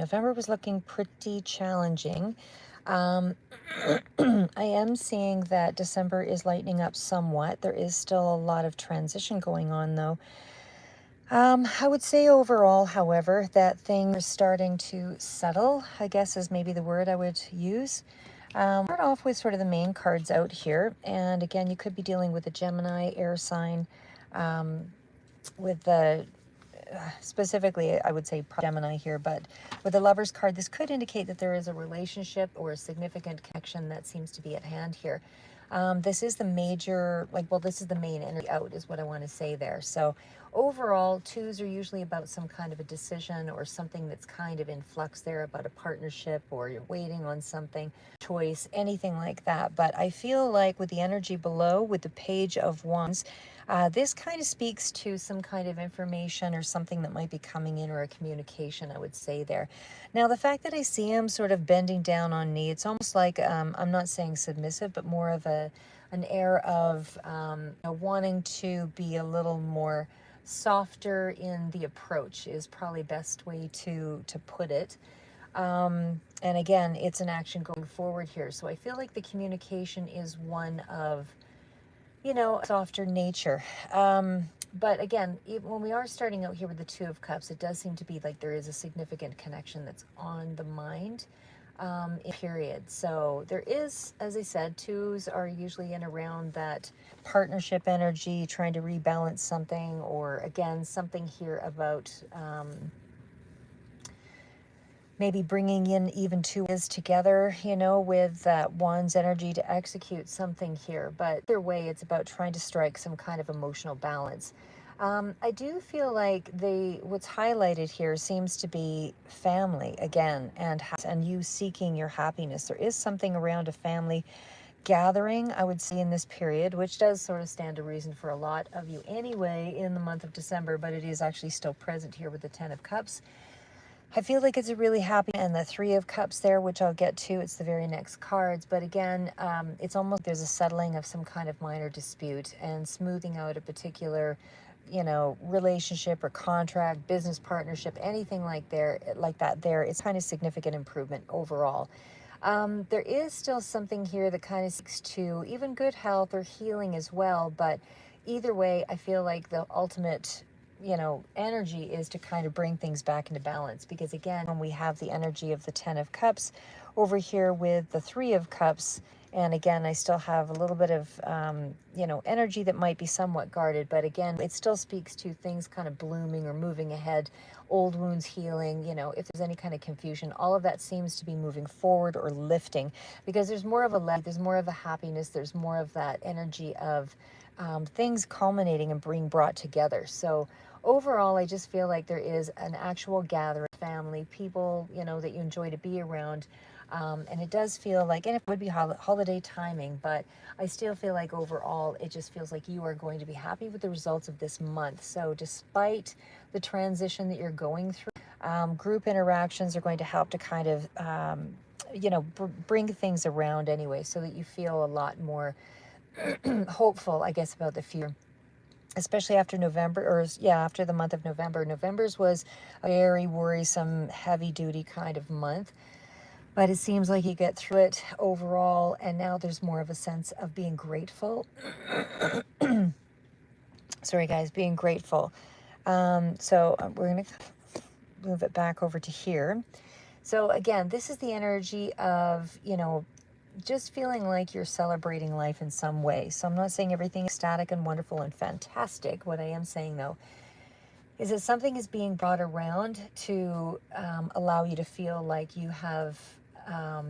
November was looking pretty challenging. Um, I am seeing that December is lightening up somewhat. There is still a lot of transition going on, though. I would say overall, however, that things are starting to settle, I guess is maybe the word I would use. Start off with sort of the main cards out here. And again, you could be dealing with a Gemini air sign with the specifically, I would say Gemini here, but with the Lover's card, this could indicate that there is a relationship or a significant connection that seems to be at hand here. This is the major, this is the main energy out is what I want to say there. So overall, twos are usually about some kind of a decision or something that's kind of in flux there about a partnership, or you're waiting on something, choice, anything like that. But I feel like with the energy below, with the Page of Wands, this kind of speaks to some kind of information or something that might be coming in, or a communication, I would say there. Now, the fact that I see him sort of bending down on knee, it's almost like, I'm not saying submissive, but more of an air of wanting to be a little more softer in the approach is probably best way to put it. And again, it's an action going forward here. So I feel like the communication is one of, softer nature. But again, when we are starting out here with the Two of Cups, it does seem to be like there is a significant connection that's on the mind, period. So there is, as I said, twos are usually in around that partnership energy, trying to rebalance something, or again, something here about maybe bringing in even two is together, with that Wands energy to execute something here. But either way, it's about trying to strike some kind of emotional balance. I do feel like what's highlighted here seems to be family again, and you seeking your happiness. There is something around a family gathering, I would say, in this period, which does sort of stand to reason for a lot of you anyway in the month of December, but it is actually still present here with the Ten of Cups. I feel like it's a really happy, and the Three of Cups there, which I'll get to, it's the very next cards. But again, it's almost there's a settling of some kind of minor dispute and smoothing out a particular, relationship or contract, business partnership, anything like that. There, it's kind of significant improvement overall. There is still something here that kind of speaks to even good health or healing as well. But either way, I feel like the ultimate energy is to kind of bring things back into balance, because again, when we have the energy of the Ten of Cups over here with the Three of Cups, and again, I still have a little bit of, energy that might be somewhat guarded, but again, it still speaks to things kind of blooming or moving ahead, old wounds healing, if there's any kind of confusion, all of that seems to be moving forward or lifting, because there's more of a light, there's more of a happiness, there's more of that energy of things culminating and being brought together. So overall, I just feel like there is an actual gathering, family, people, that you enjoy to be around. And it does feel like, and it would be holiday timing, but I still feel like overall, it just feels like you are going to be happy with the results of this month. So despite the transition that you're going through, group interactions are going to help to kind of, bring things around anyway, so that you feel a lot more hopeful, I guess, about the future, especially after November, after the month of November. November's was a very worrisome, heavy duty kind of month, but it seems like you get through it overall, and now there's more of a sense of being grateful. Sorry guys, being grateful. So we're going to move it back over to here. So again, this is the energy of, just feeling like you're celebrating life in some way. So I'm not saying everything is static and wonderful and fantastic. What I am saying, though, is that something is being brought around to allow you to feel like you have,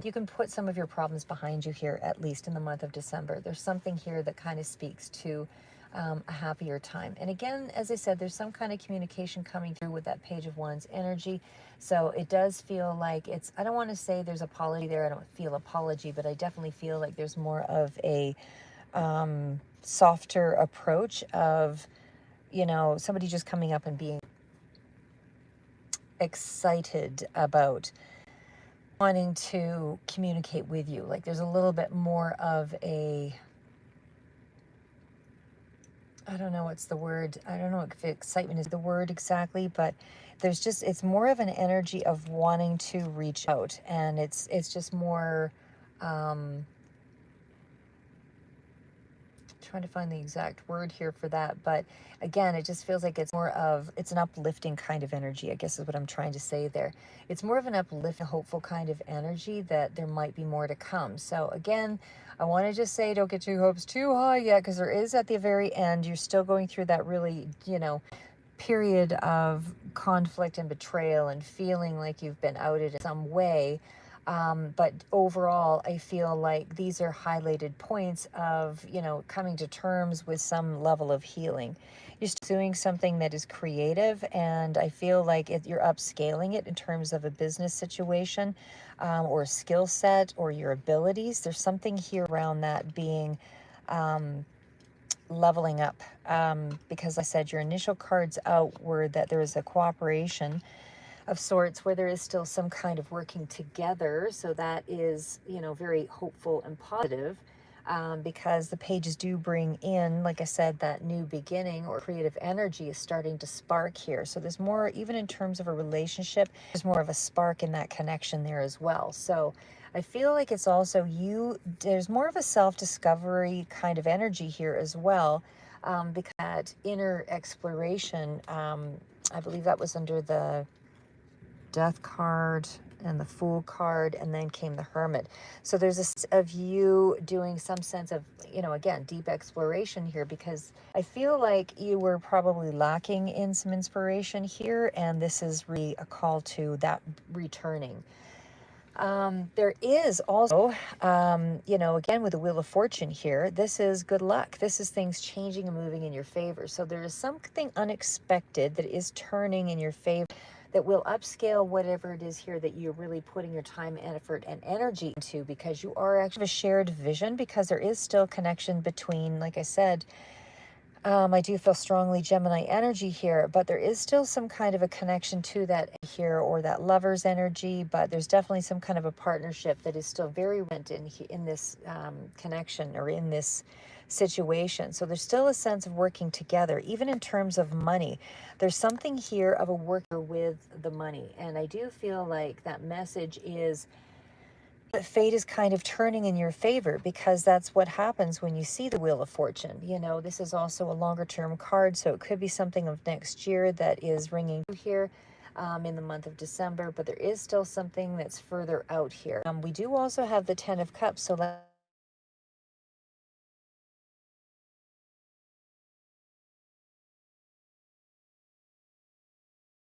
you can put some of your problems behind you here, at least in the month of December. There's something here that kind of speaks to a happier time. And again, as I said, there's some kind of communication coming through with that Page of Wands energy. So it does feel like it's, I don't want to say there's apology there. I don't feel apology, but I definitely feel like there's more of a softer approach of, somebody just coming up and being excited about wanting to communicate with you. Like there's a little bit more of a, I don't know what's the word. I don't know if excitement is the word exactly, but there's just, it's more of an energy of wanting to reach out, and it's just more, trying to find the exact word here for that, but again, it just feels like it's more of, it's an uplifting kind of energy, I guess is what I'm trying to say there. It's more of an uplifting, hopeful kind of energy that there might be more to come. So again, I want to just say, don't get your hopes too high yet, because there is, at the very end, you're still going through that really, you know, period of conflict and betrayal and feeling like you've been outed in some way. But overall, I feel like these are highlighted points of, you know, coming to terms with some level of healing. You're still doing something that is creative, and I feel like you're upscaling it in terms of a business situation, or a skill set, or your abilities. There's something here around that being leveling up, because I said your initial cards out were that there is a cooperation of sorts where there is still some kind of working together. So that is, you know, very hopeful and positive, because the pages do bring in, like I said, that new beginning or creative energy is starting to spark here. So there's more, even in terms of a relationship, there's more of a spark in that connection there as well. So I feel like it's also there's more of a self-discovery kind of energy here as well, because that inner exploration, I believe that was under the Death card and the Fool card, and then came the Hermit. So there's a sense of you doing some sense of, you know, again, deep exploration here, because I feel like you were probably lacking in some inspiration here, and this is really a call to that returning. There is also, you know, again, with the Wheel of Fortune here, this is good luck. This is things changing and moving in your favor. So there is something unexpected that is turning in your favor, that will upscale whatever it is here that you're really putting your time, effort, and energy into, because you are actually a shared vision, because there is still connection between, like I said, I do feel strongly Gemini energy here, but there is still some kind of a connection to that here, or that lover's energy, but there's definitely some kind of a partnership that is still very rent in this connection, or in this situation. So there's still a sense of working together, even in terms of money. There's something here of a worker with the money, and I do feel like that message is that fate is kind of turning in your favor, because that's what happens when you see the Wheel of Fortune. You know, this is also a longer term card, so it could be something of next year that is ringing here, in the month of December, but there is still something that's further out here. We do also have the Ten of Cups, so